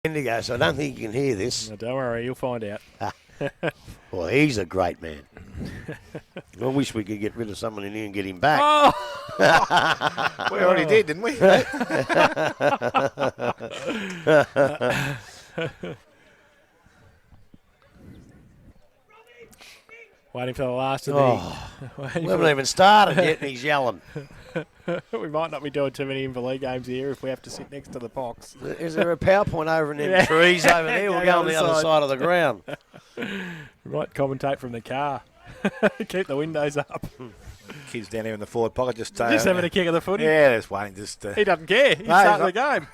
Indigo, so I don't think you can hear this. No, don't worry, you'll find out. Well, he's a great man. I wish we could get rid of someone in here and get him back. Oh! We already did, didn't we? Waiting for the last of We haven't even started yet and he's yelling. We might not be doing too many INVERLEIGH games here if we have to sit next to the box. Is there a PowerPoint over in them trees over there? We'll go on the other side of the ground. We might commentate from the car. Keep the windows up. Kids down here in the forward pocket just Having a kick of the footy. Yeah, just waiting. He doesn't care. He's starting the game.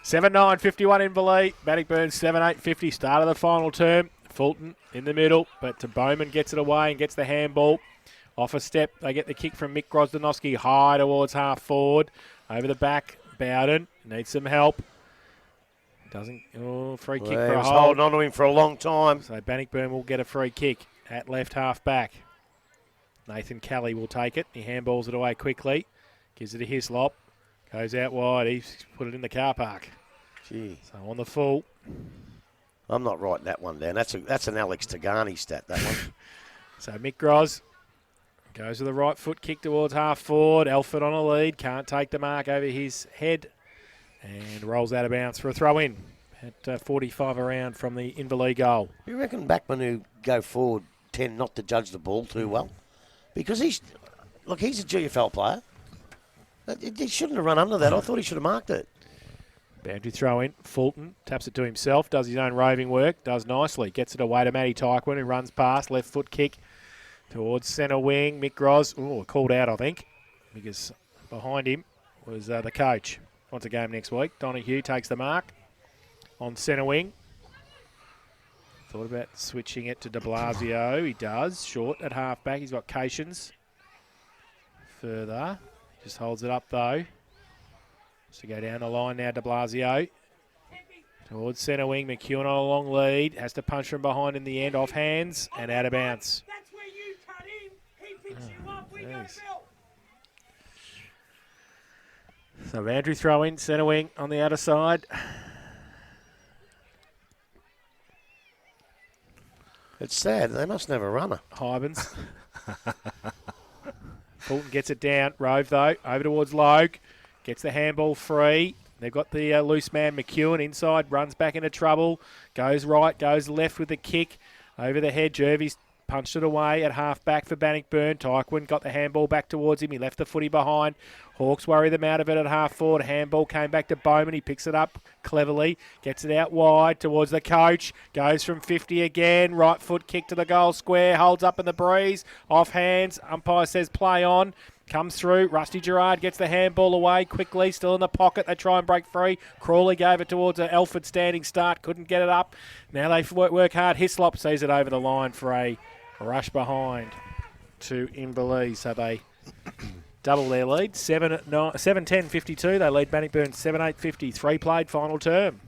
7-9-51 INVERLEIGH. Bannockburn 7-8-50. Start of the final term. Fulton in the middle, but Bowman gets it away and gets the handball. Off a step, they get the kick from Mick Grosdanowski high towards half forward. Over the back, Bowden needs some help. Free kick for a hold. Holding on to him for a long time. So Bannockburn will get a free kick at left half back. Nathan Kelly will take it. He handballs it away quickly. Gives it to Hislop. Goes out wide. He's put it in the car park. Gee. So on the full. I'm not writing that one down. That's an Alex Tagani stat, that one. So Mick Gros goes with the right foot kick towards half forward. Elford on a lead. Can't take the mark over his head. And rolls out of bounds for a throw in at 45 around from the INVERLEIGH goal. You reckon backmen who go forward tend not to judge the ball too well? Because he's a GFL player. He shouldn't have run under that. I thought he should have marked it. Boundary throw in. Fulton taps it to himself, does his own roving work, does nicely. Gets it away to Matty Tyquin, who runs past. Left foot kick towards centre wing. Mick Gros, called out, I think, because behind him was the coach. Wants a game next week. Donahue takes the mark on centre wing. Thought about switching it to de Blasio. He does. Short at half back. He's got Cations further. He just holds it up, though. To go down the line now, de Blasio. Towards centre wing, McEwen on a long lead. Has to punch from behind in the end, off hands and out of bounds. That's where you cut in. He picks you up. We go, Bill. So Andrew throw in, centre wing on the outer side. It's sad. They must never run her. Hybens. Fulton gets it down. Rove, though, over towards Logue. Gets the handball free. They've got the loose man, McEwen, inside. Runs back into trouble. Goes right, goes left with the kick. Over the head, Jervis punched it away at half back for Bannockburn. Tyquin got the handball back towards him. He left the footy behind. Hawks worry them out of it at half forward. Handball came back to Bowman. He picks it up cleverly. Gets it out wide towards the coach. Goes from 50 again. Right foot kick to the goal square. Holds up in the breeze. Off hands. Umpire says play on. Comes through. Rusty Gerard gets the handball away quickly. Still in the pocket. They try and break free. Crawley gave it towards an Elford standing start. Couldn't get it up. Now they work hard. Hislop sees it over the line for a rush behind to INVERLEIGH. So they double their lead. 7-10-52. They lead Bannockburn 7-8-50. 3 played final term.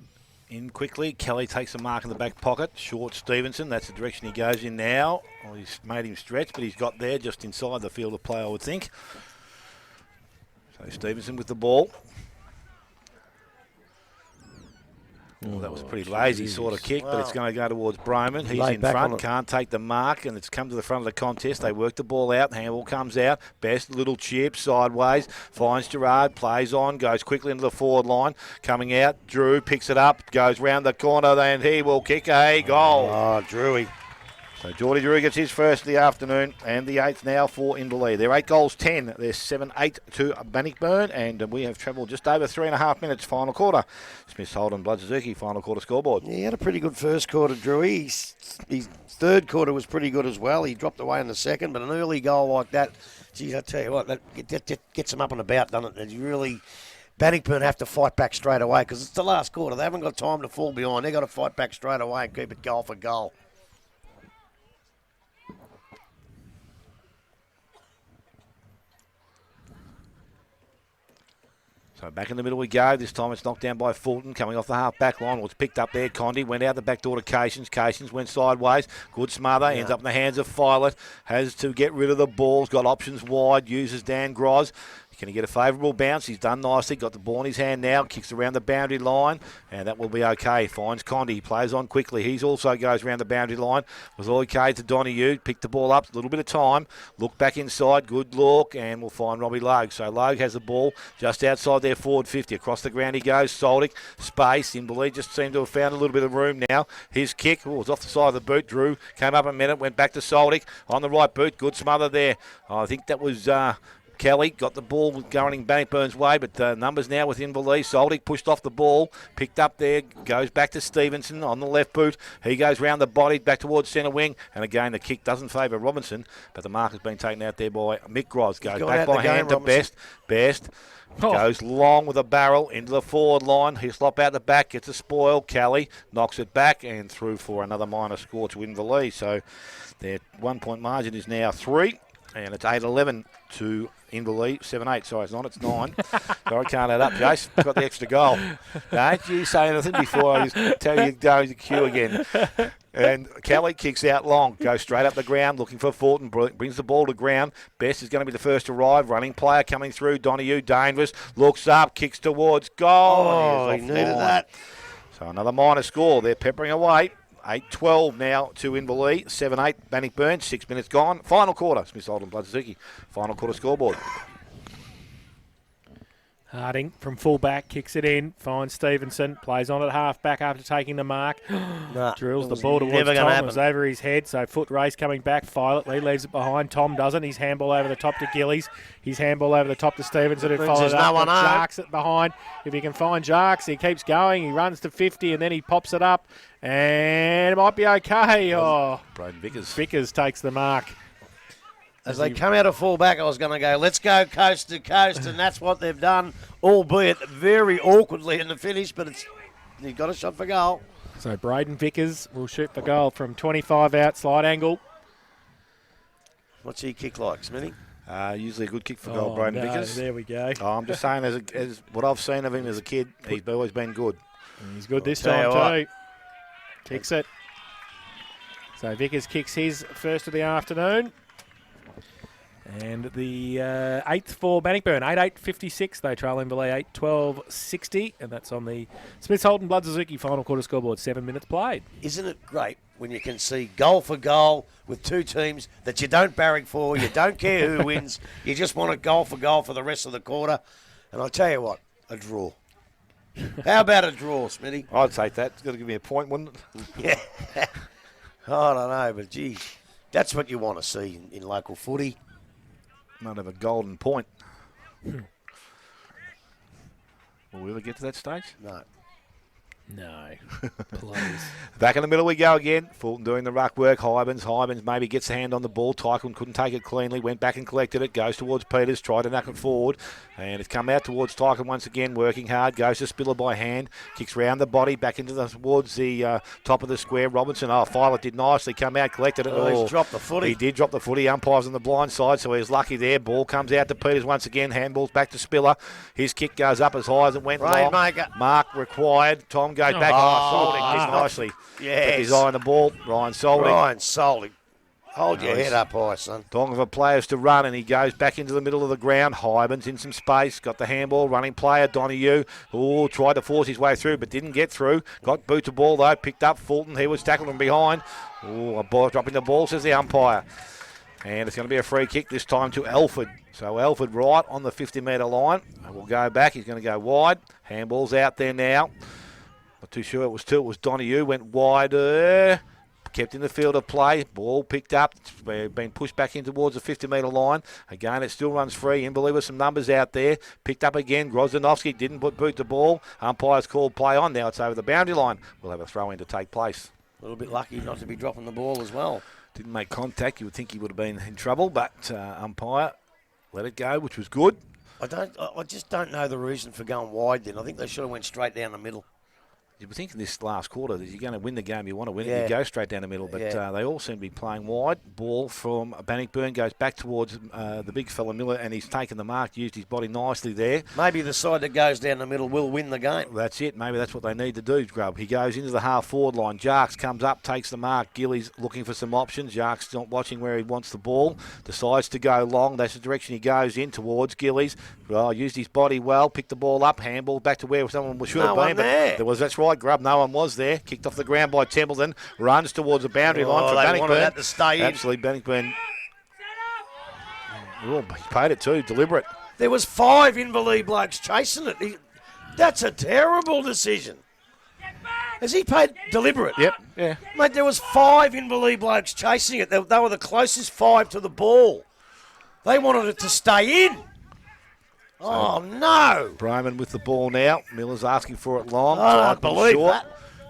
In quickly, Kelly takes a mark in the back pocket. Short Stevenson, that's the direction he goes in now. Well, he's made him stretch, but he's got there just inside the field of play, I would think. So Stevenson with the ball. Oh, that was a pretty lazy sort of kick, but it's going to go towards Broman. He's in front, can't take the mark, and it's come to the front of the contest. They work the ball out, the handball comes out. Best little chip, sideways, finds Gerard, plays on, goes quickly into the forward line. Coming out, Drew picks it up, goes round the corner, and he will kick a goal. Oh, Drewy. So Geordie Drew gets his first of the afternoon and the 8th now for INVERLEIGH. They're 8 goals 10. They're 7-8 to Bannockburn, and we have travelled just over 3.5 minutes final quarter. Smith Holden, Blood Suzuki, final quarter scoreboard. Yeah, he had a pretty good first quarter, Drewy. His third quarter was pretty good as well. He dropped away in the second, but an early goal like that, geez, I tell you what, that gets him up and about, doesn't it? Bannockburn have to fight back straight away because it's the last quarter. They haven't got time to fall behind. They've got to fight back straight away and keep it goal for goal. So back in the middle we go. This time it's knocked down by Fulton. Coming off the half-back line. Was picked up there. Condi went out the back door to Cations. Cations went sideways. Good smother. Ends up in the hands of Filet. Has to get rid of the balls. Got options wide. Uses Dan Gros. Can he get a favourable bounce? He's done nicely. Got the ball in his hand now. Kicks around the boundary line, and that will be okay. Finds Condi. Plays on quickly. He's also goes around the boundary line. Was okay to Donahue. Picked the ball up. A little bit of time. Look back inside. Good look, and we'll find Robbie Logue. So Logue has the ball just outside their forward 50. Across the ground he goes. Soldic. Space. INVERLEIGH just seemed to have found a little bit of room now. His kick was off the side of the boot. Drew came up a minute. Went back to Soldic. On the right boot. Good smother there. I think that was Kelly. Got the ball going in Bannockburn's way, but numbers now with INVERLEIGH. Soldic pushed off the ball. Picked up there. Goes back to Stevenson on the left boot. He goes round the body back towards centre wing. And again, the kick doesn't favour Robinson, but the mark has been taken out there by Mick Gros. Goes back by hand to Best. Best. Goes long with a barrel into the forward line. Hislop out the back, gets a spoil. Kelly knocks it back and through for another minor score to INVERLEIGH. So their 1 point margin is now 3, and it's 8-11 to INVERLEIGH. 7-8, sorry, it's not, it's 9. Sorry, can't add up, Jace. Got the extra goal. Don't you say anything before I just tell you to go to the queue again. And Kelly kicks out long, goes straight up the ground, looking for Fulton, brings the ball to ground. Best is going to be the first to arrive. Running player coming through. Donahue, dangerous, looks up, kicks towards goal. Oh, he needed that. So another minor score. They're peppering away. 8-12 now to INVERLEIGH. 7-8 Bannockburn. 6 minutes gone. Final quarter. Smith Oldham Blood Suzuki. Final quarter scoreboard. Harding from full-back kicks it in, finds Stevenson, plays on at half-back after taking the mark. Drills the ball towards Tom. It was over his head, so foot race coming back violently, leaves it behind. Tom doesn't. His handball over the top to Gillies. His handball over the top to Stevenson, who followed up. Jarks it behind. If he can find Jarks, he keeps going. He runs to 50, and then he pops it up, and it might be okay. Oh, Braden Vickers. Vickers takes the mark. As they come out of full-back, I was going to go, let's go coast to coast, and that's what they've done, albeit very awkwardly in the finish, but he got a shot for goal. So Braden Vickers will shoot for goal from 25 out, slide angle. What's he kick like, Smithy? Usually a good kick for goal, Braden Vickers. There we go. I'm just saying, as what I've seen of him as a kid, he's always been good. He's good this time too. Kicks it. So Vickers kicks his first of the afternoon. And the 8th for Bannockburn, 8-8-56. They trail INVERLEIGH 8-12-60. And that's on the Smiths Holden Blood Suzuki final quarter scoreboard. 7 minutes played. Isn't it great when you can see goal for goal with two teams that you don't barrack for, you don't care who wins, you just want a goal for the rest of the quarter? And I'll tell you what, a draw. How about a draw, Smitty? I'd take that. It's got to give me a point, wouldn't it? Yeah. I don't know, but geez, that's what you want to see in local footy. Might have a golden point. Will we ever get to that stage? No. No, please. Back in the middle we go again. Fulton doing the ruck work. Hybens maybe gets a hand on the ball. Tycoon couldn't take it cleanly. Went back and collected it. Goes towards Peters. Tried to knock it forward. And it's come out towards Tycoon once again. Working hard. Goes to Spiller by hand. Kicks round the body. Back towards the top of the square. Robinson. Filer did nicely. Come out. Collected it. He's dropped the footy. He did drop the footy. Umpires on the blind side. So he's lucky there. Ball comes out to Peters once again. Handballs back to Spiller. His kick goes up as high as it went long. Mark required. Tom goes back. Soldic did nicely. Yes. Kept his eye on the ball. Ryan Soldic. Hold your head up high, son. Talking for players to run, and he goes back into the middle of the ground. Hybens in some space. Got the handball. Running player, Donahue. Tried to force his way through, but didn't get through. Got boot to ball, though. Picked up Fulton. He was tackled from behind. A ball dropping the ball, says the umpire. And it's going to be a free kick this time to Alford. So Alford right on the 50-metre line. We'll go back. He's going to go wide. Handball's out there now. Not too sure it was two. It was Donahue. Went wider. Kept in the field of play. Ball picked up. It's been pushed back in towards the 50-metre line. Again, it still runs free. INVERLEIGH with some numbers out there. Picked up again. Grozdanovsky didn't boot the ball. Umpires called play on. Now it's over the boundary line. We'll have a throw-in to take place. A little bit lucky not to be dropping the ball as well. Didn't make contact. You would think he would have been in trouble, but umpire let it go, which was good. I just don't know the reason for going wide then. I think they should have went straight down the middle. you would think in this last quarter that you're going to win the game, you want to win it, Yeah. you go straight down the middle. But they all seem to be playing wide. Ball from Bannockburn goes back towards the big fella Miller, and he's taken the mark, used his body nicely there. Maybe the side that goes down the middle will win the game. That's it. Maybe that's what they need to do, Grub. He goes into the half-forward line. Jarks comes up, takes the mark. Gillies looking for some options. Jarks not watching where he wants the ball. Decides to go long. That's the direction he goes in towards Gillies. Well, used his body well, picked the ball up, handball back to where someone should have been. There. That's right, Grub. No one was there. Kicked off the ground by Templeton. Runs towards the boundary line for they wanted Bannockburn. that to stay in. Absolutely, Bannockburn. Oh, he paid it too, deliberate. There was 5 Inverleigh blokes chasing it. That's a terrible decision. Has he paid deliberate? Yep. Yeah. Mate, there was 5 Inverleigh blokes chasing it. They were the closest 5 to the ball. They wanted it to stay in. Oh, no. Bryman with the ball now. Miller's asking for it long. I don't believe that.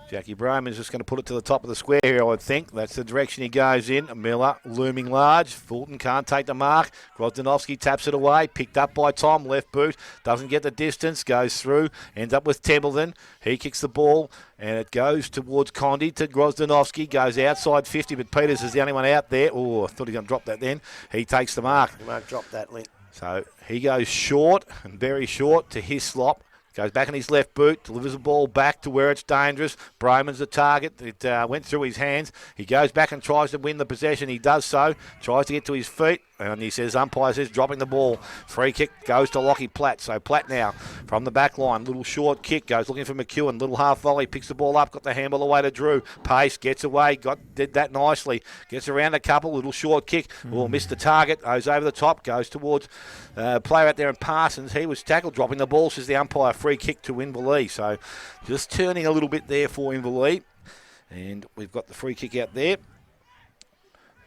Jackie Bryman's just going to put it to the top of the square here, I would think. That's the direction he goes in. Miller looming large. Fulton can't take the mark. Grozdanovsky taps it away. Picked up by Tom. Left boot. Doesn't get the distance. Goes through. Ends up with Templeton. He kicks the ball. And it goes towards Condi to Grozdanovsky. Goes outside 50, but Peters is the only one out there. Oh, I thought he was going to drop that then. He takes the mark. He won't drop that, Link. So he goes short and very short to Hislop. Goes back on his left boot, delivers the ball back to where it's dangerous. Bryman's the target. It went through his hands. He goes back and tries to win the possession. He does so. Tries to get to his feet. And he says, umpire says, dropping the ball. Free kick goes to Lockie Platt. So Platt now from the back line. Little short kick. Goes looking for McEwen. Little half volley. Picks the ball up. Got the handball away to Drew. Pace. Gets away. Did that nicely. Gets around a couple. Little short kick. Oh, missed the target. Goes over the top. Goes towards player out there in Parsons. He was tackled. Dropping the ball, says the umpire. Free kick to Inverleigh. So just turning a little bit there for Inverleigh. And we've got the free kick out there.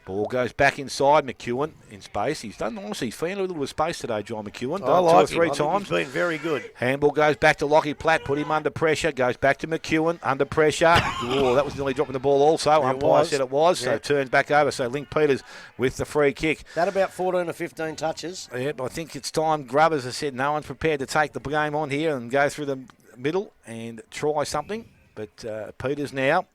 Ball goes back inside. McEwen in space. He's done nicely. He's found a little bit of space today, John McEwen. I like 2 or him. 3 I think times. He's been very good. Handball goes back to Lockie Platt. Put him under pressure. Goes back to McEwen. Under pressure. Oh, that was nearly dropping the ball also. Umpire said it was. So turns back over. So Link Peters with the free kick. That about 14 or 15 touches. Yeah, I think it's time. Grubbers, I said, no one's prepared to take the game on here and go through the middle and try something. But Peters now,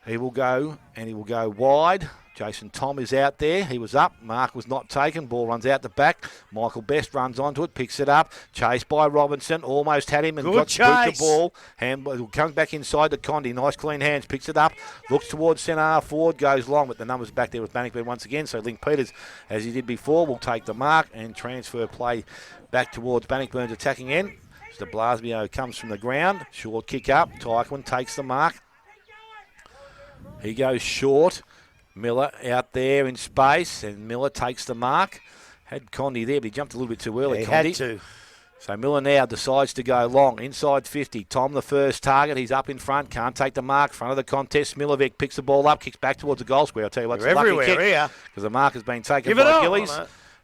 he will go and he will go wide. Jason Tom is out there. He was up. Mark was not taken. Ball runs out the back. Michael Best runs onto it, picks it up. Chased by Robinson. Almost had him and got the ball. Handball comes back inside to Condi. Nice clean hands. Picks it up. Looks towards centre half forward. Goes long, but the numbers back there with Bannockburn once again. So Link Peters, as he did before, will take the mark and transfer play back towards Bannockburn's attacking end. So Blasio comes from the ground. Short kick up. Tyquin takes the mark. He goes short. Miller out there in space, and Miller takes the mark. Had Condi there, but he jumped a little bit too early. He Condi had to. So Miller now decides to go long, inside 50. Tom the first target. He's up in front, can't take the mark. Front of the contest. Milovic picks the ball up, kicks back towards the goal square. I'll tell you what, it's a lucky kick because the mark has been taken by Gillies.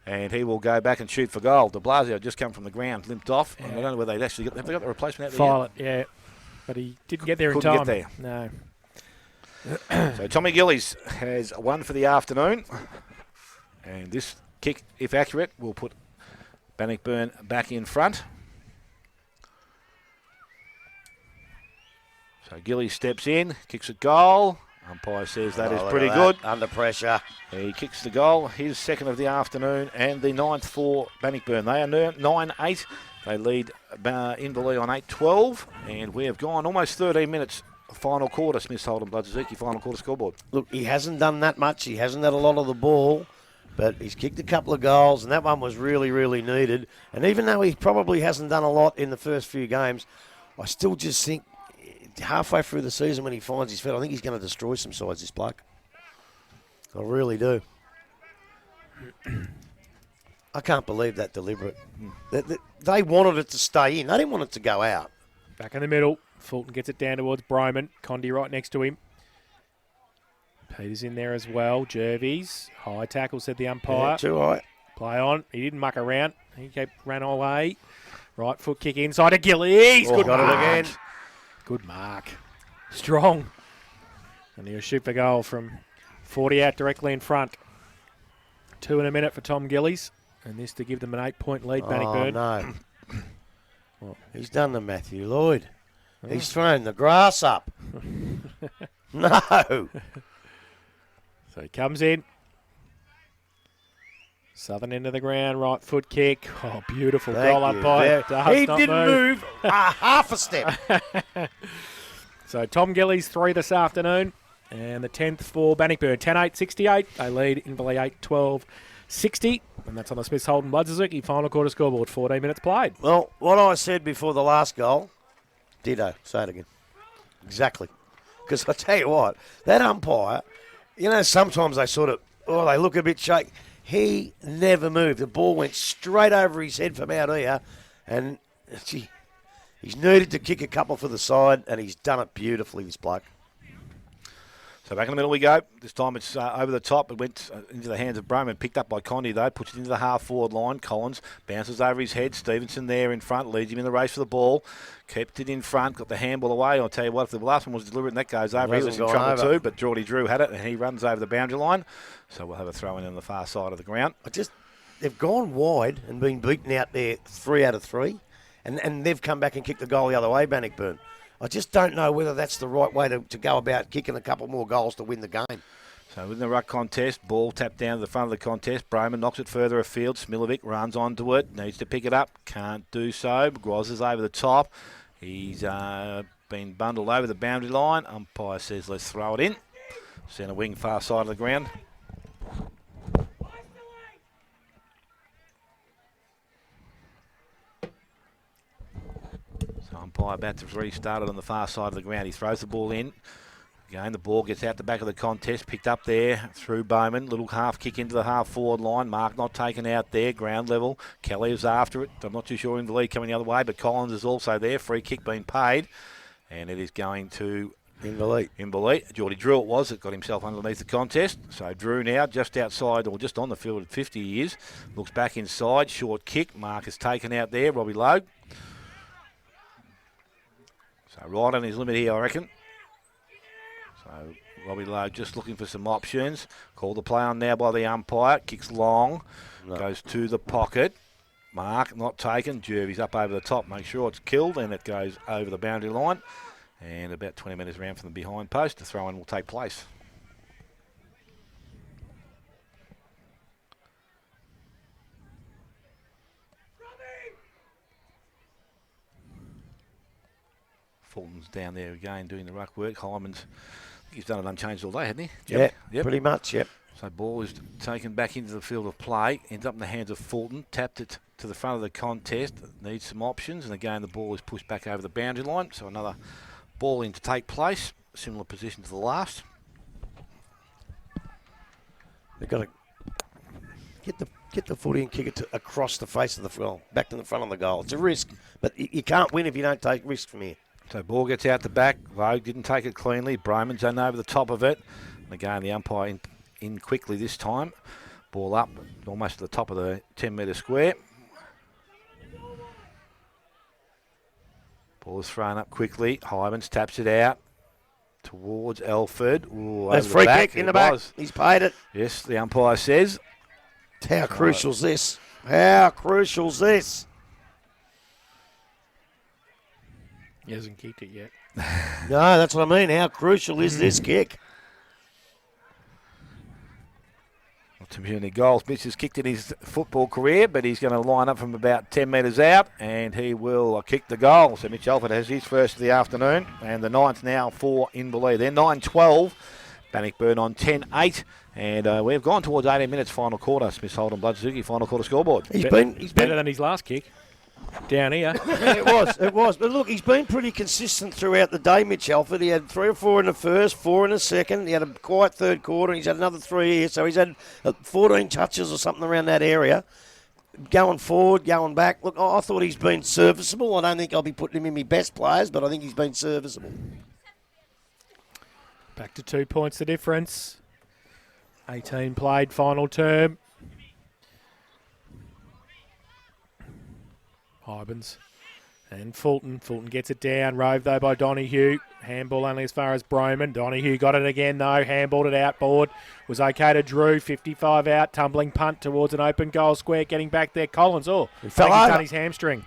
And he will go back and shoot for goal. De Blasio just come from the ground, limped off. Yeah. I don't know whether they actually have they got the replacement out there. Violet, yeah. But he didn't get there in time. Get there. No. So Tommy Gillies has one for the afternoon. And this kick, if accurate, will put Bannockburn back in front. So Gillies steps in, kicks a goal. Umpire says that is pretty good. Under pressure. He kicks the goal, his second of the afternoon, and the ninth for Bannockburn. They are 9-8. They lead Inverleigh on 8-12, and we have gone almost 13 minutes. Final quarter, Smith's Holden Bloodsaziki, final quarter scoreboard. Look, he hasn't done that much. He hasn't had a lot of the ball, but he's kicked a couple of goals, and that one was really, really needed. And even though he probably hasn't done a lot in the first few games, I still just think halfway through the season when he finds his feet, I think he's going to destroy some sides, this bloke. I really do. I can't believe that deliberate. They wanted it to stay in. They didn't want it to go out. Back in the middle. Fulton gets it down towards Bryman. Condi right next to him. Peters in there as well. Jervies. High tackle, said the umpire. Yeah, too high. Play on. He didn't muck around. He ran away. Right foot kick inside to Gillies. Good got mark. it again. Good mark. Strong. And he'll shoot for goal from 40 out directly in front. 2 in a minute for Tom Gillies. And this to give them an 8-point lead, Bannockburn. Oh, no. Well, he's done the Matthew Lloyd. He's thrown the grass up. No. So he comes in. Southern end of the ground, right foot kick. Oh, beautiful Thank goal you. up by. He didn't move half a step. So Tom Gillies 3 this afternoon. And the 10th for Bannockburn. 10-8-68. They lead Inverleigh 8-12-60. And that's on the Smiths Holden Blood Suzuki final quarter scoreboard. 14 minutes played. Well, what I said before the last goal, ditto. Say it again. Exactly. Because I tell you what, that umpire, you know, sometimes they sort of, they look a bit shaky. He never moved. The ball went straight over his head from out here, and he's needed to kick a couple for the side, and he's done it beautifully, this bloke. So back in the middle we go. This time it's over the top. It went into the hands of Broman. Picked up by Condi, though. Puts it into the half-forward line. Collins bounces over his head. Stevenson there in front. Leads him in the race for the ball. Kept it in front. Got the handball away. I'll tell you what, if the last one was deliberate and that goes over, he was in trouble too. But Geordie Drew had it, and he runs over the boundary line. So we'll have a throw-in on the far side of the ground. They've gone wide and been beaten out there 3 out of 3. And they've come back and kicked the goal the other way, Bannockburn. I just don't know whether that's the right way to go about kicking a couple more goals to win the game. So within the ruck contest, ball tapped down to the front of the contest. Broman knocks it further afield. Smilovic runs onto it. Needs to pick it up. Can't do so. Groz is over the top. He's been bundled over the boundary line. Umpire says let's throw it in. Centre wing, far side of the ground. Umpire about to restart it on the far side of the ground. He throws the ball in. Again, the ball gets out the back of the contest. Picked up there through Bowman. Little half kick into the half forward line. Mark not taken out there. Ground level. Kelly is after it. I'm not too sure in the lead coming the other way, but Collins is also there. Free kick being paid. And it is going to Inverleigh. Geordie Drew it was. It got himself underneath the contest. So Drew now just outside or just on the field at 50 years. Looks back inside. Short kick. Mark is taken out there. Robbie Logue. So right on his limit here, I reckon. So Robbie Lowe just looking for some options. Called the play on now by the umpire. Kicks long. No. Goes to the pocket. Mark not taken. Jervy's up over the top. Make sure it's killed, and it goes over the boundary line. And about 20 metres round from the behind post. The throw-in will take place. Fulton's down there again doing the ruck work. Hyman's, he's done it unchanged all day, hasn't he? Yeah, yep. Pretty much, yep. So ball is taken back into the field of play, ends up in the hands of Fulton, tapped it to the front of the contest, needs some options, and again the ball is pushed back over the boundary line, so another ball in to take place, similar position to the last. They've got to get the footy and kick it across the face of the goal, back to the front of the goal. It's a risk, but you can't win if you don't take risks from here. So ball gets out the back. Vogue didn't take it cleanly. Broman's done over the top of it. And again, the umpire in quickly this time. Ball up almost to the top of the 10-metre square. Ball is thrown up quickly. Hyman's taps it out towards Elford. Ooh, that's free kick in the back. He's paid it. Yes, the umpire says. How crucial's this? How crucial's this? He hasn't kicked it yet. No, that's what I mean. How crucial is this kick? Not too many goals Mitch has kicked in his football career, but he's going to line up from about 10 metres out, and he will kick the goal. So Mitch Alford has his first of the afternoon, and the ninth now for Inverleigh. They're 9-12. Bannockburn on 10-8. And we've gone towards 18 minutes final quarter. Smiths Holden Blood Suzuki final quarter scoreboard. He's been better than his last kick. Down here. Yeah, it was. But look, he's been pretty consistent throughout the day, Mitch Alford. He had 3 or 4 in the first, 4 in the second. He had a quiet third quarter. He's had another 3 here. So he's had 14 touches or something around that area. Going forward, going back. Look, I thought he's been serviceable. I don't think I'll be putting him in my best players, but I think he's been serviceable. Back to 2 points the difference. 18 played, final term. Hybens and Fulton. Fulton gets it down. Rove, though, by Donahue. Handball only as far as Broman. Donahue got it again, though. Handballed it outboard. Was okay to Drew. 55 out. Tumbling punt towards an open goal square. Getting back there. Collins. Oh, he fell over. Done his hamstring.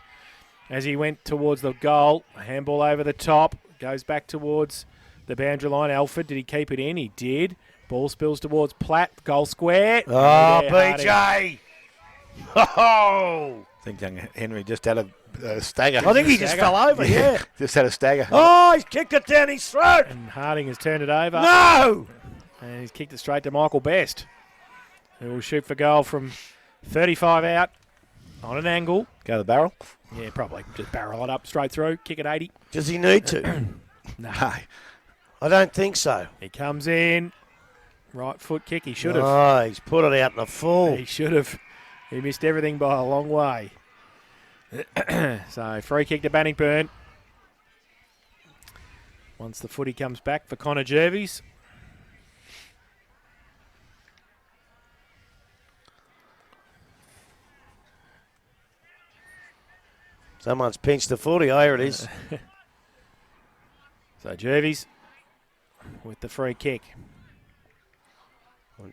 as he went towards the goal. Handball over the top. Goes back towards the boundary line. Alford, did he keep it in? He did. Ball spills towards Platt. Goal square. Oh, There, BJ! Oh! I think young Henry just had a stagger. I think he just fell over, yeah. Just had a stagger. Oh, he's kicked it down his throat. And Harding has turned it over. No! And he's kicked it straight to Michael Best, who will shoot for goal from 35 out on an angle. Go to the barrel. Yeah, probably. Just barrel it up straight through. Kick it 80. Does he need to? No. I don't think so. He comes in. Right foot kick. He should have. Oh, he's put it out in the full. He should have. He missed everything by a long way. So, free kick to Bannockburn. Once the footy comes back for Connor Jervis. Someone's pinched the footy. Oh, here it is. So, Jervis with the free kick.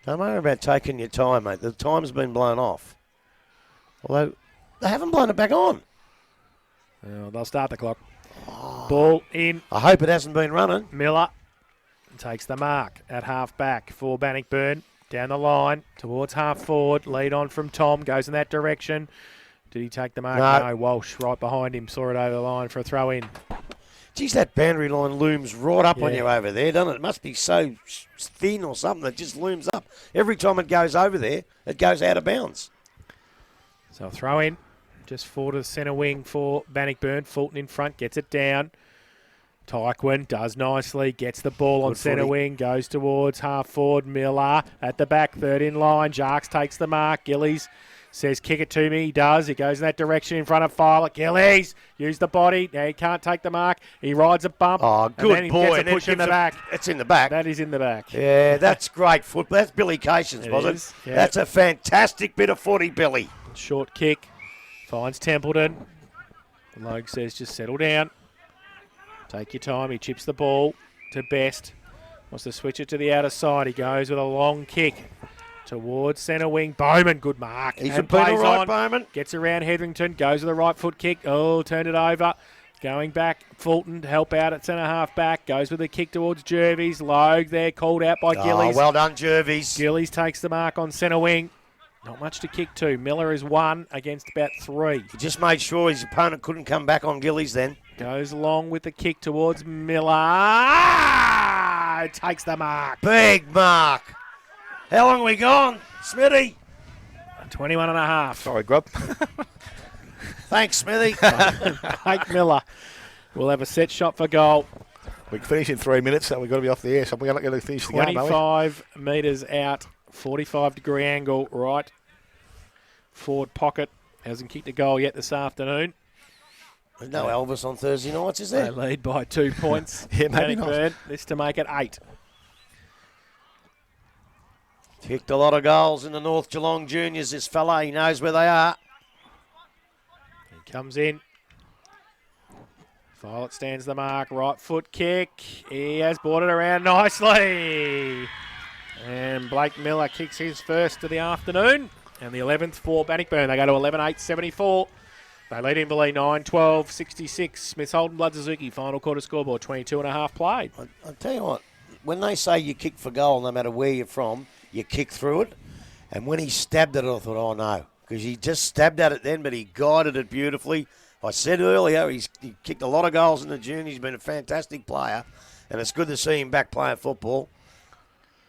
Don't worry about taking your time, mate. The time's been blown off. Although, they haven't blown it back on. Well, they'll start the clock. Ball in. I hope it hasn't been running. Miller takes the mark at half back for Bannockburn. Down the line towards half forward. Lead on from Tom. Goes in that direction. Did he take the mark? No. Walsh right behind him. Saw it over the line for a throw in. Geez, that boundary line looms right up on Yeah. you over there, doesn't it? It must be so thin or something that just looms up. Every time it goes over there, it goes out of bounds. So a throw in. Just forward to the centre wing for Bannockburn. Fulton in front. Gets it down. Tyquin does nicely. Gets the ball on Good centre footy. wing. Goes towards half forward. Miller at the back. Third in line. Jarks takes the mark. Gillies says, kick it to me. He does. He goes in that direction in front of Filer. Gillies, use the body. Now he can't take the mark. He rides a bump. Oh, and good then he boy. gets a And it push in gives the back. It's in the back. That is in the back. Yeah, that's great football. That's Billy Cations, It was is, it? yeah. That's a fantastic bit of footy, Billy. Short kick. Finds Templeton. Logue says, just settle down. Take your time. He chips the ball to Best. Wants to switch it to the outer side. He goes with a long kick towards centre wing. Bowman, good mark. He's and been all plays right, on. Bowman. Gets around Hetherington. Goes with a right foot kick. Oh, turned it over. Going back. Fulton to help out at centre half back. Goes with a kick towards Jervis. Logue there, called out by Gillies. Oh, well done, Jervis. Gillies takes the mark on centre wing. Not much to kick to. Miller is 1 against about 3. He just made sure his opponent couldn't come back on Gillies then. Goes along with the kick towards Miller. Takes the mark. Big mark. How long are we gone, Smithy? 21 and a half. Sorry, Grub. Thanks, Smithy. Blake Miller will have a set shot for goal. We can finish in 3 minutes, so we've got to be off the air. So we're going to finish the game, are we? 25 metres out. 45-degree angle right forward pocket. Hasn't kicked a goal yet this afternoon. There's no Elvis on Thursday nights, is They there? lead by 2 points. Yeah, maybe not. Bannockburn. This to make it 8. Kicked a lot of goals in the North Geelong Juniors, this fella. He knows where they are. He comes in. Violet stands the mark. Right foot kick. He has brought it around nicely. And Blake Miller kicks his first of the afternoon. And the 11th for Bannockburn. They go to 11-8-74. They lead Inverleigh 9-12-66. Smith's Holden Blood Suzuki. Final quarter scoreboard, 22 and a half played. I'll tell you what, when they say you kick for goal, no matter where you're from, you kick through it. And when he stabbed it, I thought, oh no, because he just stabbed at it then, but he guided it beautifully. I said earlier, he kicked a lot of goals in the junior. He's been a fantastic player, and it's good to see him back playing football.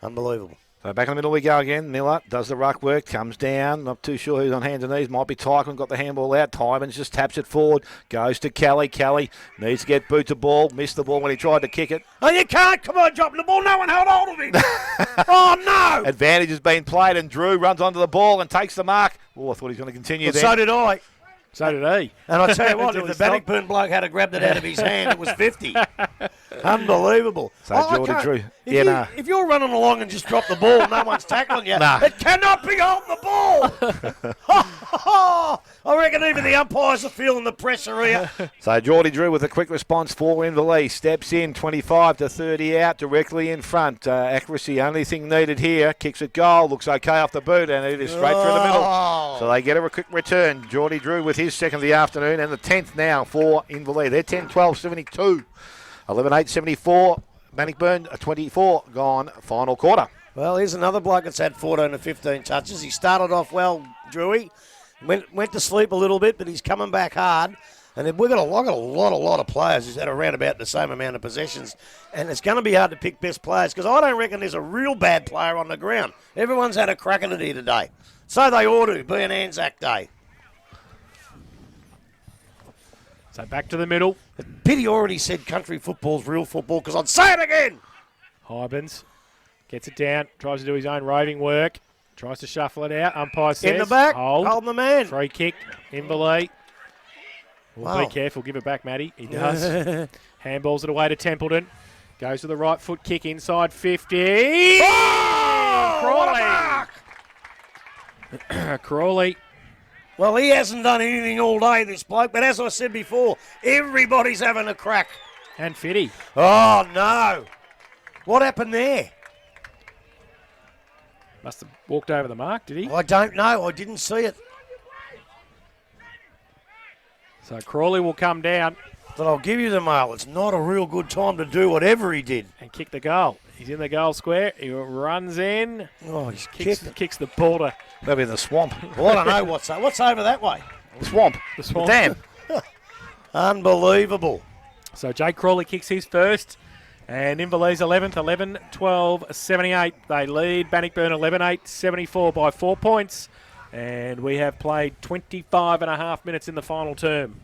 Unbelievable. So back in the middle we go again. Miller does the ruck work, comes down. Not too sure who's on hands and knees. Might be Tyquin, got the handball out. Tymans just taps it forward. Goes to Kelly. Kelly needs to get boot to ball. Missed the ball when he tried to kick it. Oh, you can't. Come on, dropping the ball. No one held hold of him. Oh, no. Advantage has been played, and Drew runs onto the ball and takes the mark. Oh, I thought he was going to continue Well, there. so did I. So did he. And I tell you what, Until if he the stopped. Bannockburn bloke had grabbed it out of his hand, it was 50. Unbelievable. So Geordie can't- Drew. If, Yeah, you, nah. if you're running along and just drop the ball, no one's tackling you. Nah. It cannot be holding the ball. I reckon even the umpires are feeling the pressure here. So Geordie Drew with a quick response for INVERLEIGH. Steps in, 25 to 30 out, directly in front. Accuracy, only thing needed here. Kicks it goal, looks okay off the boot, and it is straight through the middle. So they get a quick return. Geordie Drew with his second of the afternoon, and the 10th now for INVERLEIGH. They're 10-12-72. 11-8-74. Bannockburn, 24 gone, final quarter. Well, here's another bloke that's had 14 to 15 touches. He started off well, Drewy. Went to sleep a little bit, but he's coming back hard. And we've got a lot of players who's had around about the same amount of possessions. And it's going to be hard to pick best players because I don't reckon there's a real bad player on the ground. Everyone's had a crack at it here today. So they ought to, be an ANZAC day. So back to the middle. Pity already said country football's real football because I'd say it again. Hybens gets it down, tries to do his own roving work, tries to shuffle it out. Umpire says, In the back, hold holding the man. Free kick, INVERLEIGh. Well, Wow. be careful, give it back, Matty. He does. Handballs it away to Templeton. Goes to the right foot kick inside 50. Oh, Crawley. Crawley. Well, he hasn't done anything all day, this bloke, but as I said before, everybody's having a crack. And Fitty. Oh, no. What happened there? Must have walked over the mark, did he? I don't know. I didn't see it. So Crawley will come down But I'll give you the mail. It's not a real good time to do whatever he did. and kick the goal. He's in the goal square. He runs in. Oh, he's kicked. Kicks the border. They'll be in the swamp. Well, I don't know what's over that way. Swamp. The swamp. Damn. Unbelievable. So Jake Crawley kicks his first. And INVERLEIGH's 11th, 11-12-78. They lead Bannockburn 11-8-74 by 4 points. And we have played 25 and a half minutes in the final term.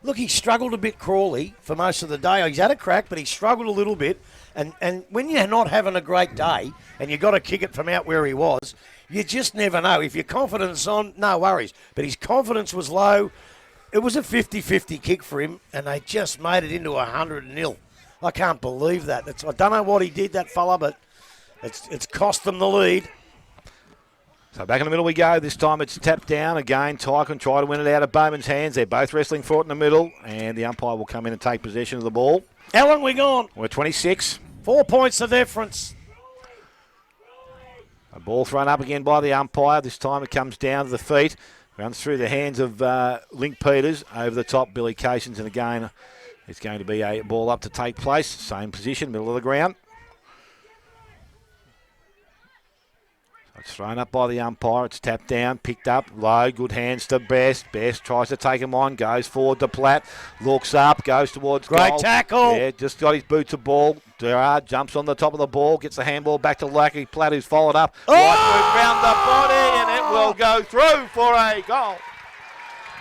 Look, he struggled a bit, Crawley, for most of the day. He's had a crack, but he struggled a little bit. And when you're not having a great day and you've got to kick it from out where he was, you just never know. If your confidence is on, no worries. But his confidence was low. It was a 50-50 kick for him, and they just made it into 100-0. I can't believe that. I don't know what he did, that fella, but it's cost them the lead. So back in the middle we go. This time it's tapped down. Again, Tycoon try to win it out of Bowman's hands. They're both wrestling for it in the middle, and the umpire will come in and take possession of the ball. How long we gone? We're 26. 4 points of difference. A ball thrown up again by the umpire. This time it comes down to the feet. Runs through the hands of Link Peters. Over the top, Billy Cations, and again, it's going to be a ball up to take place. Same position, middle of the ground. So it's thrown up by the umpire. It's tapped down, picked up, low, good hands to Best. Best tries to take him on, goes forward to Platt, looks up, goes towards Great goal. tackle. Yeah, just got his boots of ball. Gerard jumps on the top of the ball, gets the handball back to Lucky Platt, who's followed up. Oh! Right move round the body, and it will go through for a goal.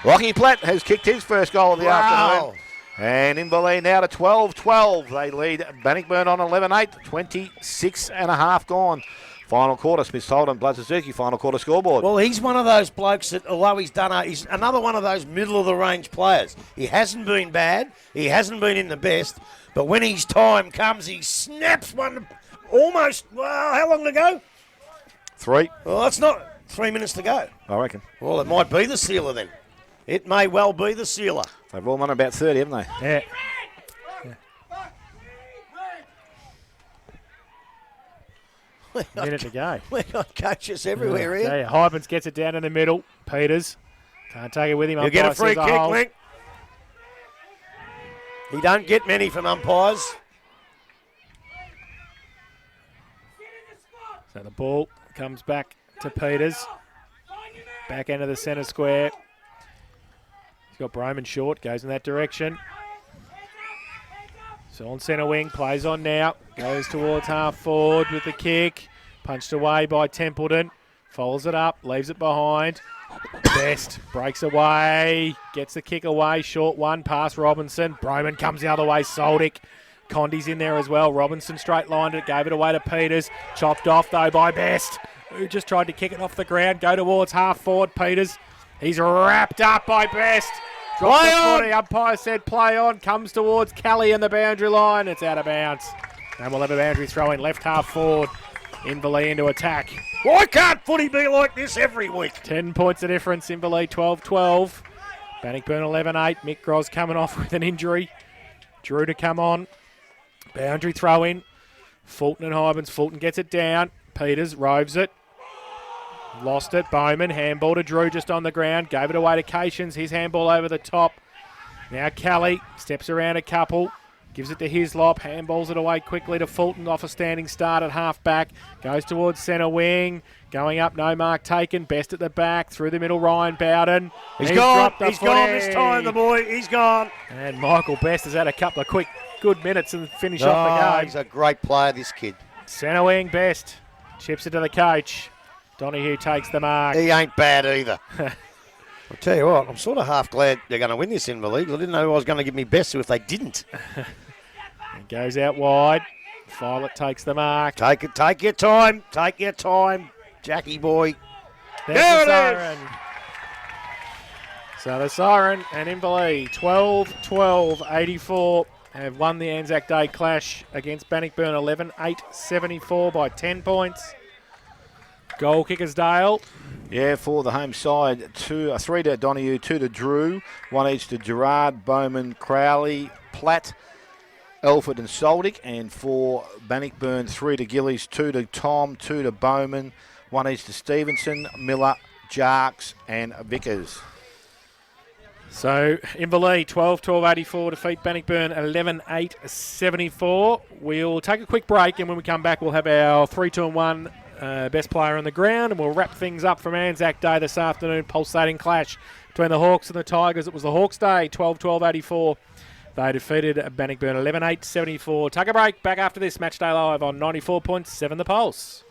Lockie Platt has kicked his first goal of the afternoon. And INVERLEIGH now to 12-12. They lead Bannockburn on 11-8, 26 and a half gone. Final quarter, Smith Holden, Blood Suzuki, final quarter scoreboard. Well, he's one of those blokes that, although he's another one of those middle-of-the-range players. He hasn't been bad. He hasn't been in the best. But when his time comes, he snaps one almost, well, how long to go? 3, Well, that's not 3 minutes to go. I reckon. Well, it might be the sealer then. It may well be the sealer. They've all won about 30, haven't they? Yeah. Minute to go. We've got coaches everywhere here. Yeah, Hybens gets it down in the middle. Peters can't take it with him. You get a Umpire free says kick, hold. Link. He don't get many from umpires. So the ball comes back to Peters. Back end of the centre square. He's got Broman short, goes in that direction. So on centre wing, plays on now. Goes towards half forward with the kick. Punched away by Templeton. Follows it up, leaves it behind. Best breaks away, gets the kick away. Short one, past Robinson. Broman comes the other way, Soldic. Condi's in there as well. Robinson straight lined it, gave it away to Peters. Chopped off though by Best, who just tried to kick it off the ground. Go towards half forward, Peters. He's wrapped up by Best. Dropped Play the on. footy. Umpire said play on. Comes towards Kelly and the boundary line. It's out of bounds. And we'll have a boundary throw in left half forward. Inverleigh into attack. Why can't footy be like this every week? 10 points of difference. Inverleigh 12-12. Bannockburn 11-8. Mick Gross coming off with an injury. Drew to come on. Boundary throw in. Fulton and Hybens. Fulton gets it down. Peters roves it. Lost it. Bowman. Handball to Drew just on the ground. Gave it away to Cations. His handball over the top. Now Kelly steps around a couple. Gives it to Hislop. Handballs it away quickly to Fulton off a standing start at half back. Goes towards centre wing. Going up, no mark taken. Best at the back. Through the middle, Ryan Bowden. He's gone. He's gone this time, the boy. He's gone. And Michael Best has had a couple of quick, good minutes and finish off the game. He's a great player, this kid. Centre wing, Best. Chips it to the coach. Donahue takes the mark. He ain't bad either. I'll tell you what, I'm sort of half glad they're going to win this INVERLEIGH. I didn't know I was going to give me best if they didn't. It goes out wide. Violet takes the mark. Take your time. Take your time, Jackie boy. There's There the it is. siren. So the siren and INVERLEIGH 12-12-84 have won the Anzac Day clash against Bannockburn 11-8-74 by 10 points. Goal kickers Dale. Yeah, for the home side, 3 to Donahue, 2 to Drew, 1 each to Gerard, Bowman, Crowley, Platt, Elford and Soldick. And for Bannockburn, 3 to Gillies, 2 to Tom, 2 to Bowman, 1 each to Stevenson, Miller, Jarks and Vickers. So INVERLEIGH 12-12-84 defeat Bannockburn 11-8-74. We'll take a quick break, and when we come back we'll have our 3-2-1 best player on the ground, and we'll wrap things up from Anzac Day this afternoon. Pulsating clash between the Hawks and the Tigers. It was the Hawks Day, 12-12-84. They defeated Bannockburn 11-8-74. Take a break. Back after this. Match Day Live on 94.7 The Pulse.